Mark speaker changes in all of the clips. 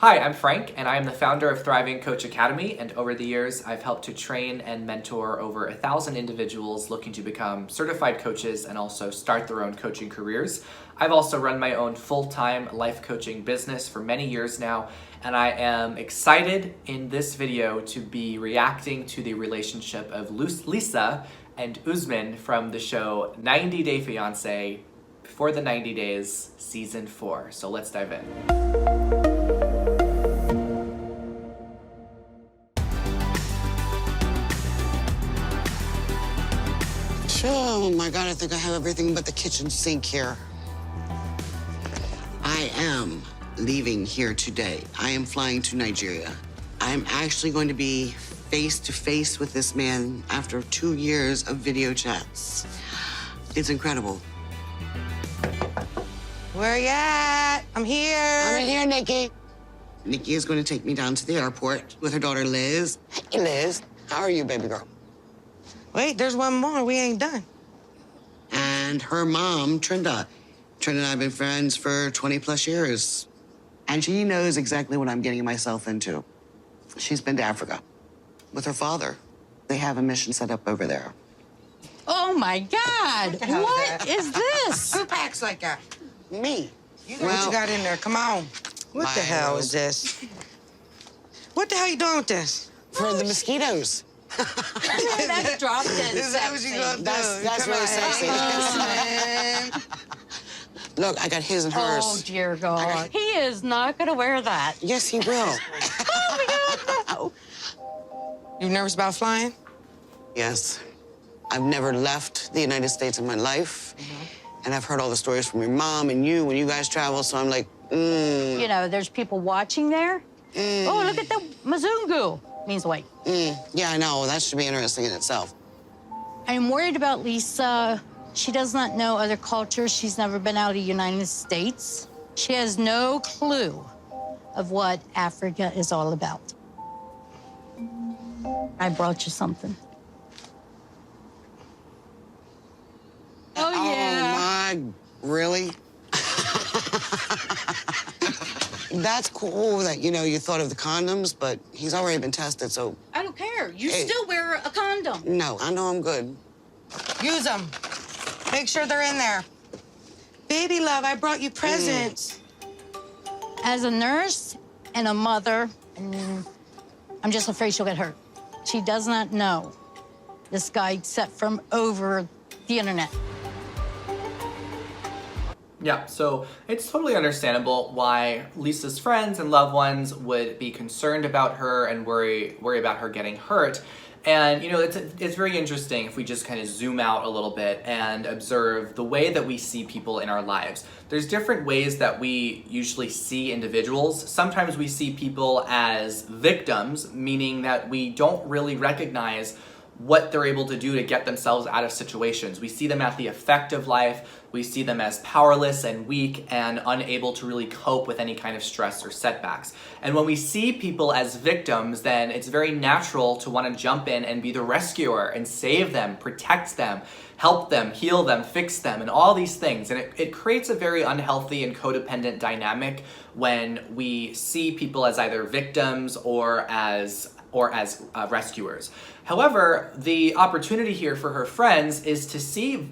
Speaker 1: Hi, I'm Frank, and I am the founder of Thriving Coach Academy, and over the years, I've helped to train and mentor over 1,000 individuals looking to become certified coaches and also start their own coaching careers. I've also run my own full-time life coaching business for many years now, and I am excited in this video to be reacting to the relationship of Lisa and Usman from the show 90 Day Fiancé for the 90 Days Season 4. So let's dive in.
Speaker 2: Oh my God, I think I have everything but the kitchen sink here. I am leaving here today. I am flying to Nigeria. I'm actually going to be face to face with this man after 2 years of video chats. It's incredible.
Speaker 3: Where you at? I'm here.
Speaker 2: I'm in here, Nikki. Nikki is going to take me down to the airport with her daughter, Liz. Hey, Liz. How are you, baby girl?
Speaker 3: Wait, there's one more. We ain't done.
Speaker 2: And her mom, Trinda. Trinda and I have been friends for 20 plus years. And she knows exactly what I'm getting myself into. She's been to Africa with her father. They have a mission set up over there.
Speaker 4: Oh my God, what is this?
Speaker 3: Who packs like that?
Speaker 2: Me.
Speaker 3: You know what you got in there. Come on. What the hell is this? What the hell you doing with this?
Speaker 2: For the mosquitoes.
Speaker 4: That's drop dead
Speaker 3: Is that what you gonna do?
Speaker 2: That's
Speaker 3: Come
Speaker 2: really
Speaker 3: on.
Speaker 2: sexy. Look, I got his and hers.
Speaker 4: Oh, dear God. He is not going to wear that.
Speaker 2: Yes, he will.
Speaker 4: Oh, my God, no.
Speaker 3: You nervous about flying?
Speaker 2: Yes. I've never left the United States in my life. And I've heard all the stories from your mom and you when you guys travel, so I'm like,
Speaker 4: You know, there's people watching there. Oh, look at the Mazungu. Means white.
Speaker 2: Yeah, I know. That should be interesting in itself.
Speaker 4: I'm worried about Lisa. She does not know other cultures. She's never been out of the United States. She has no clue of what Africa is all about. I brought you something. Oh, yeah.
Speaker 2: Oh, my, really? That's cool that, you thought of the condoms, but he's already been tested, so...
Speaker 4: I don't care. You
Speaker 2: Hey.
Speaker 4: still wear a condom.
Speaker 2: No, I know I'm good.
Speaker 3: Use them. Make sure they're in there. Baby love, I brought you presents.
Speaker 4: As a nurse and a mother, I'm just afraid she'll get hurt. She does not know this guy except from over the internet.
Speaker 1: Yeah, so it's totally understandable why Lisa's friends and loved ones would be concerned about her and worry about her getting hurt. And, it's very interesting if we just kind of zoom out a little bit and observe the way that we see people in our lives. There's different ways that we usually see individuals. Sometimes we see people as victims, meaning that we don't really recognize what they're able to do to get themselves out of situations. We see them at the effect of life. We see them as powerless and weak and unable to really cope with any kind of stress or setbacks. And when we see people as victims, then it's very natural to want to jump in and be the rescuer and save them, protect them, help them, heal them, fix them, and all these things. And it creates a very unhealthy and codependent dynamic when we see people as either victims or as rescuers. However, the opportunity here for her friends is to see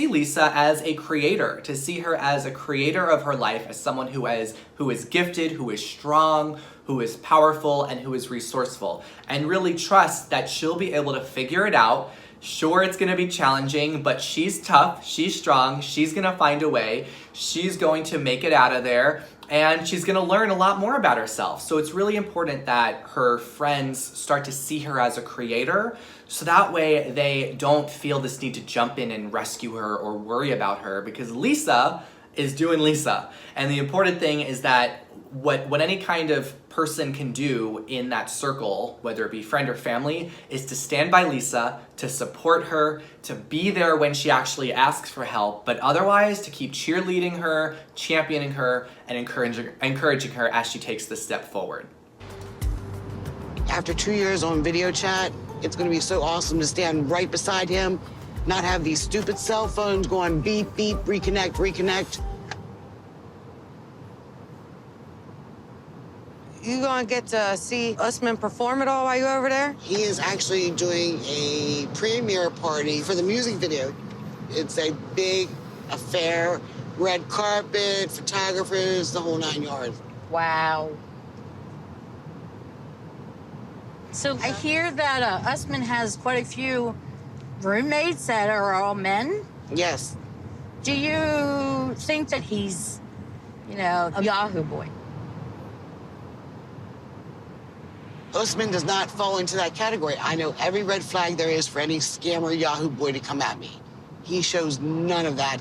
Speaker 1: Lisa as a creator, to see her as a creator of her life, as someone who is gifted, who is strong, who is powerful, and who is resourceful, and really trust that she'll be able to figure it out. Sure, it's gonna be challenging, but she's tough, she's strong, she's gonna find a way, she's going to make it out of there, and she's gonna learn a lot more about herself. So it's really important that her friends start to see her as a creator, so that way they don't feel this need to jump in and rescue her or worry about her, because Lisa is doing Lisa. And the important thing is that what any kind of person can do in that circle, whether it be friend or family, is to stand by Lisa, to support her, to be there when she actually asks for help, but otherwise to keep cheerleading her, championing her, and encouraging her as she takes this step forward.
Speaker 2: After 2 years on video chat, it's going to be so awesome to stand right beside him, not have these stupid cell phones going beep, beep, reconnect, reconnect.
Speaker 3: You gonna get to see Usman perform at all while you're over there?
Speaker 2: He is actually doing a premiere party for the music video. It's a big affair, red carpet, photographers, the whole 9 yards.
Speaker 4: Wow. So I hear that Usman has quite a few roommates that are all men.
Speaker 2: Yes.
Speaker 4: Do you think that he's, a Yahoo boy?
Speaker 2: Usman does not fall into that category. I know every red flag there is for any scammer Yahoo boy to come at me. He shows none of that.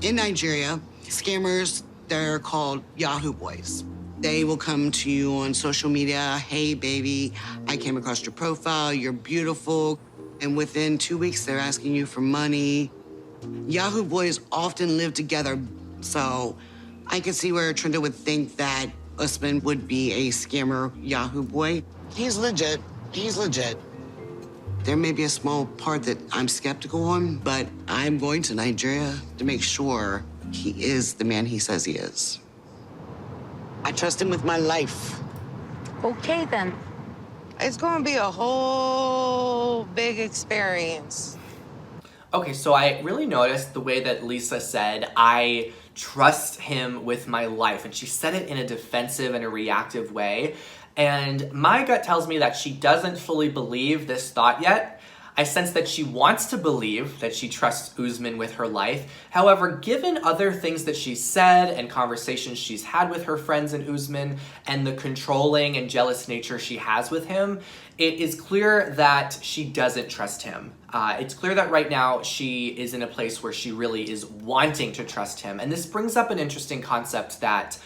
Speaker 2: In Nigeria, scammers, they're called Yahoo boys. They will come to you on social media. Hey, baby, I came across your profile. You're beautiful. And within 2 weeks, they're asking you for money. Yahoo boys often live together. So I can see where Trinda would think that Usman would be a scammer Yahoo boy. He's legit. He's legit. There may be a small part that I'm skeptical on, but I'm going to Nigeria to make sure he is the man he says he is. I trust him with my life.
Speaker 4: Okay, then.
Speaker 3: It's gonna be a whole big experience.
Speaker 1: Okay, so I really noticed the way that Lisa said, I trust him with my life. And she said it in a defensive and a reactive way. And my gut tells me that she doesn't fully believe this thought yet. I sense that she wants to believe that she trusts Usman with her life. However, given other things that she's said and conversations she's had with her friends in Usman and the controlling and jealous nature she has with him, it is clear that she doesn't trust him. It's clear that right now she is in a place where she really is wanting to trust him. And this brings up an interesting concept that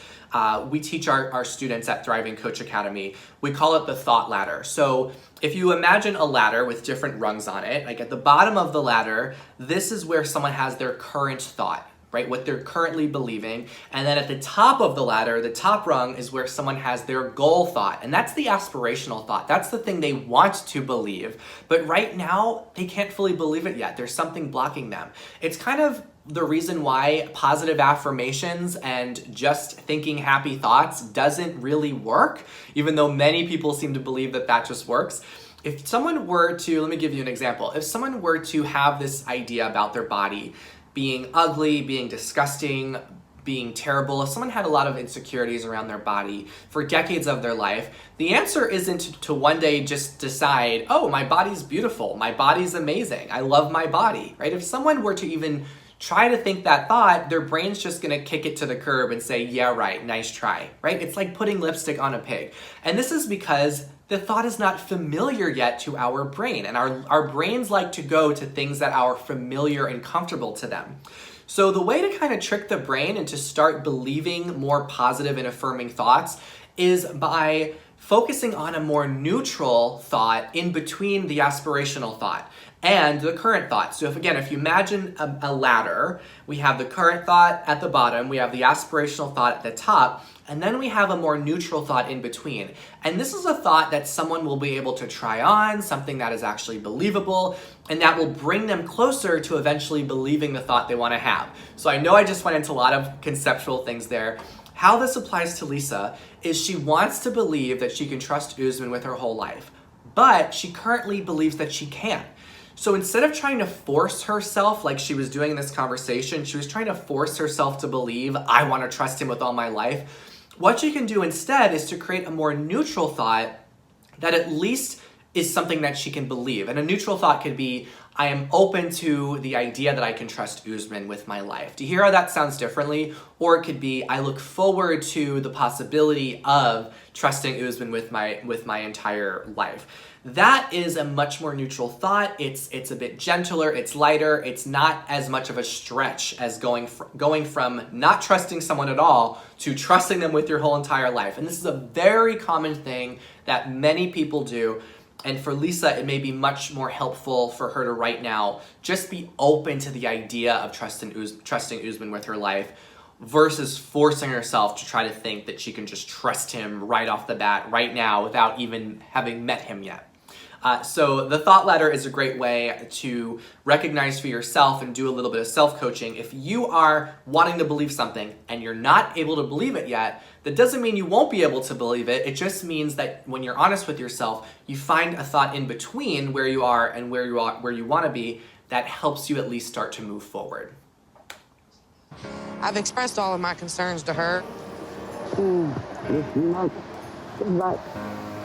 Speaker 1: we teach our students at Thriving Coach Academy. We call it the thought ladder. So if you imagine a ladder with different rungs on it, like at the bottom of the ladder, this is where someone has their current thought, right? What they're currently believing. And then at the top of the ladder, the top rung is where someone has their goal thought. And that's the aspirational thought. That's the thing they want to believe. But right now, they can't fully believe it yet. There's something blocking them. It's kind of the reason why positive affirmations and just thinking happy thoughts doesn't really work, even though many people seem to believe that that just works. If someone were to, let me give you an example. If someone were to have this idea about their body being ugly, being disgusting, being terrible, if someone had a lot of insecurities around their body for decades of their life, the answer isn't to one day just decide, oh, my body's beautiful, my body's amazing, I love my body, right? If someone were to even try to think that thought, their brain's just gonna kick it to the curb and say, yeah, right, nice try, right? It's like putting lipstick on a pig. And this is because the thought is not familiar yet to our brain. And our brains like to go to things that are familiar and comfortable to them. So the way to kind of trick the brain and to start believing more positive and affirming thoughts is by focusing on a more neutral thought in between the aspirational thought and the current thought. So if you imagine a ladder, we have the current thought at the bottom, we have the aspirational thought at the top, and then we have a more neutral thought in between. And this is a thought that someone will be able to try on, something that is actually believable, and that will bring them closer to eventually believing the thought they want to have. So I know I just went into a lot of conceptual things there. How this applies to Lisa is she wants to believe that she can trust Usman with her whole life, but she currently believes that she can't. So instead of trying to force herself like she was doing in this conversation, she was trying to force herself to believe, I want to trust him with all my life. What she can do instead is to create a more neutral thought that at least is something that she can believe. And a neutral thought could be, I am open to the idea that I can trust Usman with my life. Do you hear how that sounds differently? Or it could be, I look forward to the possibility of trusting Usman with my entire life. That is a much more neutral thought. It's a bit gentler, it's lighter, it's not as much of a stretch as going from not trusting someone at all to trusting them with your whole entire life. And this is a very common thing that many people do. And for Lisa, it may be much more helpful for her to right now just be open to the idea of trusting Usman with her life versus forcing herself to try to think that she can just trust him right off the bat, right now, without even having met him yet. So the thought ladder is a great way to recognize for yourself and do a little bit of self-coaching. If you are wanting to believe something and you're not able to believe it yet, that doesn't mean you won't be able to believe it. It just means that when you're honest with yourself, you find a thought in between where you are and where you want to be that helps you at least start to move forward.
Speaker 3: I've expressed all of my concerns to her.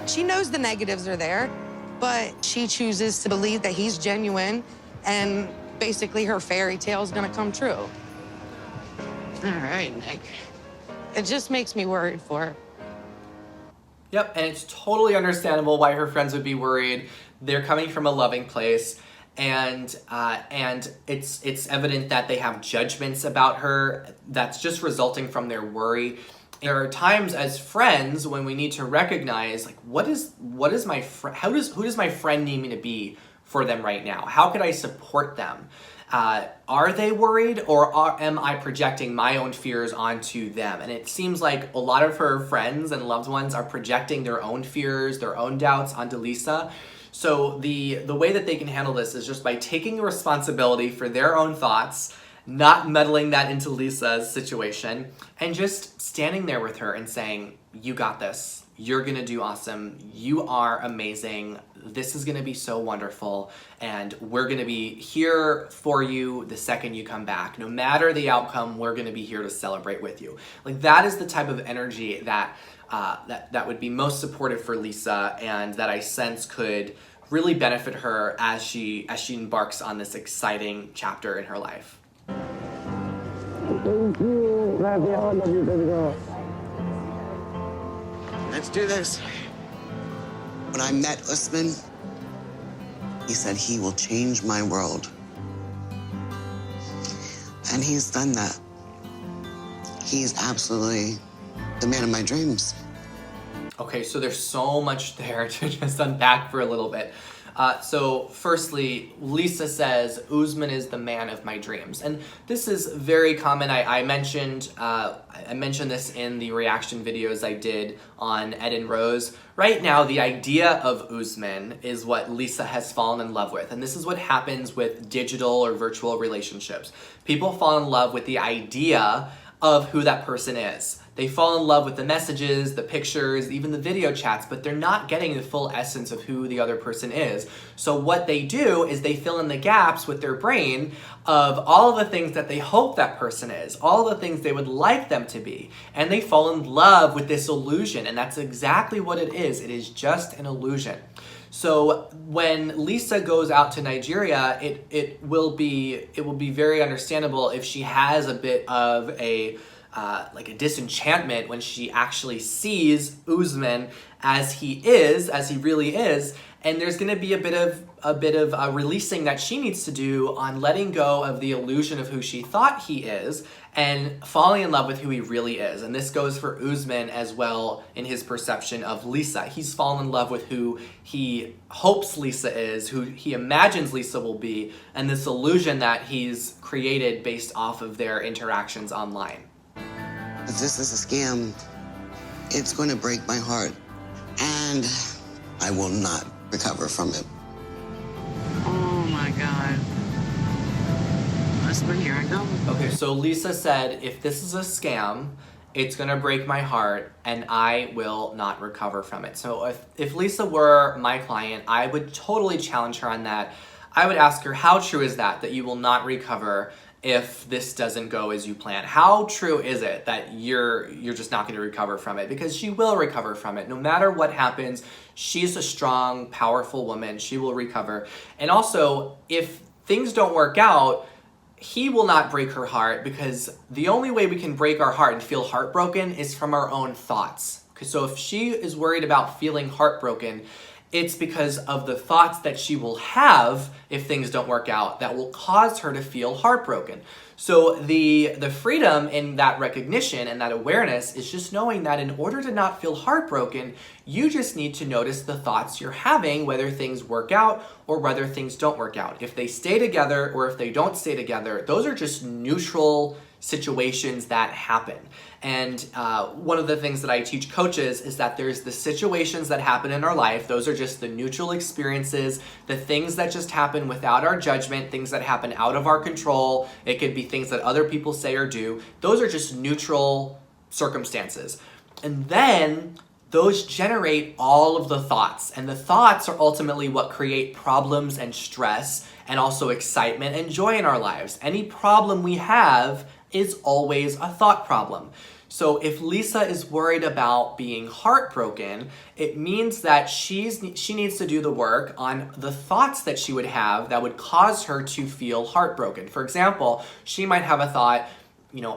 Speaker 3: She knows the negatives are there, but she chooses to believe that he's genuine and basically her fairy tale is gonna come true.
Speaker 2: All right, Nick.
Speaker 3: It just makes me worried for her.
Speaker 1: Yep, and it's totally understandable why her friends would be worried. They're coming from a loving place, and it's evident that they have judgments about her that's just resulting from their worry. There are times as friends when we need to recognize, like, who does my friend need me to be for them right now? How could I support them? Are they worried, or am I projecting my own fears onto them? And it seems like a lot of her friends and loved ones are projecting their own fears, their own doubts onto Lisa. So the way that they can handle this is just by taking responsibility for their own thoughts, not meddling that into Lisa's situation, and just standing there with her and saying, you got this. You're gonna do awesome. You are amazing. This is gonna be so wonderful. And we're gonna be here for you the second you come back. No matter the outcome, we're gonna be here to celebrate with you. Like, that is the type of energy that that would be most supportive for Lisa, and that I sense could really benefit her as she embarks on this exciting chapter in her life.
Speaker 2: Thank you. Love you. I love you, baby girl. Let's do this. When I met Usman, he said he will change my world. And he's done that. He's absolutely the man of my dreams.
Speaker 1: Okay, so there's so much there to just unpack for a little bit. So firstly, Lisa says, Usman is the man of my dreams. And this is very common. I mentioned this in the reaction videos I did on Ed and Rose. Right now, the idea of Usman is what Lisa has fallen in love with. And this is what happens with digital or virtual relationships. People fall in love with the idea of who that person is. They fall in love with the messages, the pictures, even the video chats, but they're not getting the full essence of who the other person is. So what they do is they fill in the gaps with their brain of all of the things that they hope that person is, all the things they would like them to be, and they fall in love with this illusion, and that's exactly what it is. It is just an illusion. So when Lisa goes out to Nigeria, it will be very understandable if she has a bit of a disenchantment when she actually sees Usman as he really is, and there's going to be a bit of releasing that she needs to do on letting go of the illusion of who she thought he is and falling in love with who he really is. And this goes for Usman as well in his perception of Lisa. He's fallen in love with who he hopes Lisa is, who he imagines Lisa will be, and this illusion that he's created based off of their interactions online.
Speaker 2: If this is a scam, it's going to break my heart, and I will not recover from it. Oh my God. Usman, here I go.
Speaker 1: Okay, so Lisa said, if this is a scam, it's gonna break my heart and I will not recover from it. So if Lisa were my client, I would totally challenge her on that. I would ask her, how true is that you will not recover if this doesn't go as you plan? How true is it that you're just not going to recover from it? Because she will recover from it. No matter what happens, she's a strong, powerful woman. She will recover. And also, if things don't work out, he will not break her heart, because the only way we can break our heart and feel heartbroken is from our own thoughts. So if she is worried about feeling heartbroken, it's because of the thoughts that she will have if things don't work out that will cause her to feel heartbroken. So the freedom in that recognition and that awareness is just knowing that in order to not feel heartbroken, you just need to notice the thoughts you're having, whether things work out or whether things don't work out. If they stay together or if they don't stay together, those are just neutral situations that happen. And one of the things that I teach coaches is that there's the situations that happen in our life. Those are just the neutral experiences, the things that just happen without our judgment, things that happen out of our control. It could be things that other people say or do. Those are just neutral circumstances. And then those generate all of the thoughts. And the thoughts are ultimately what create problems and stress and also excitement and joy in our lives. Any problem we have is always a thought problem. So if Lisa is worried about being heartbroken, it means that she needs to do the work on the thoughts that she would have that would cause her to feel heartbroken. For example, she might have a thought,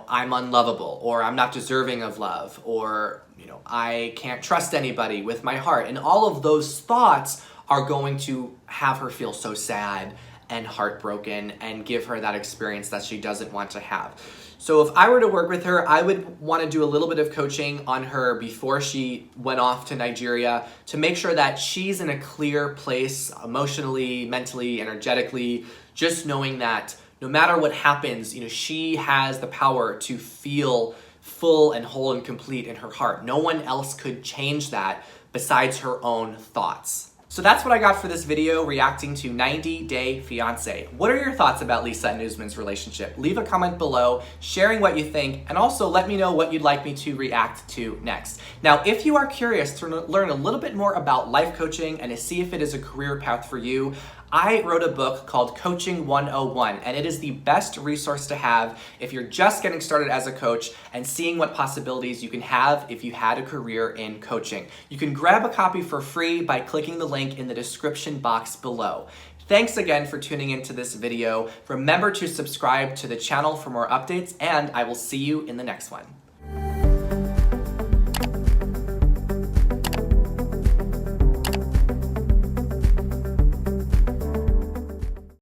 Speaker 1: I'm unlovable, or I'm not deserving of love, or, I can't trust anybody with my heart. And all of those thoughts are going to have her feel so sad and heartbroken and give her that experience that she doesn't want to have. So if I were to work with her, I would want to do a little bit of coaching on her before she went off to Nigeria to make sure that she's in a clear place emotionally, mentally, energetically, just knowing that no matter what happens, she has the power to feel full and whole and complete in her heart. No one else could change that besides her own thoughts. So that's what I got for this video, reacting to 90 Day Fiancé. What are your thoughts about Lisa and Usman's relationship? Leave a comment below, sharing what you think, and also let me know what you'd like me to react to next. Now, if you are curious to learn a little bit more about life coaching and to see if it is a career path for you, I wrote a book called Coaching 101, and it is the best resource to have if you're just getting started as a coach and seeing what possibilities you can have if you had a career in coaching. You can grab a copy for free by clicking the link in the description box below. Thanks again for tuning into this video. Remember to subscribe to the channel for more updates, and I will see you in the next one.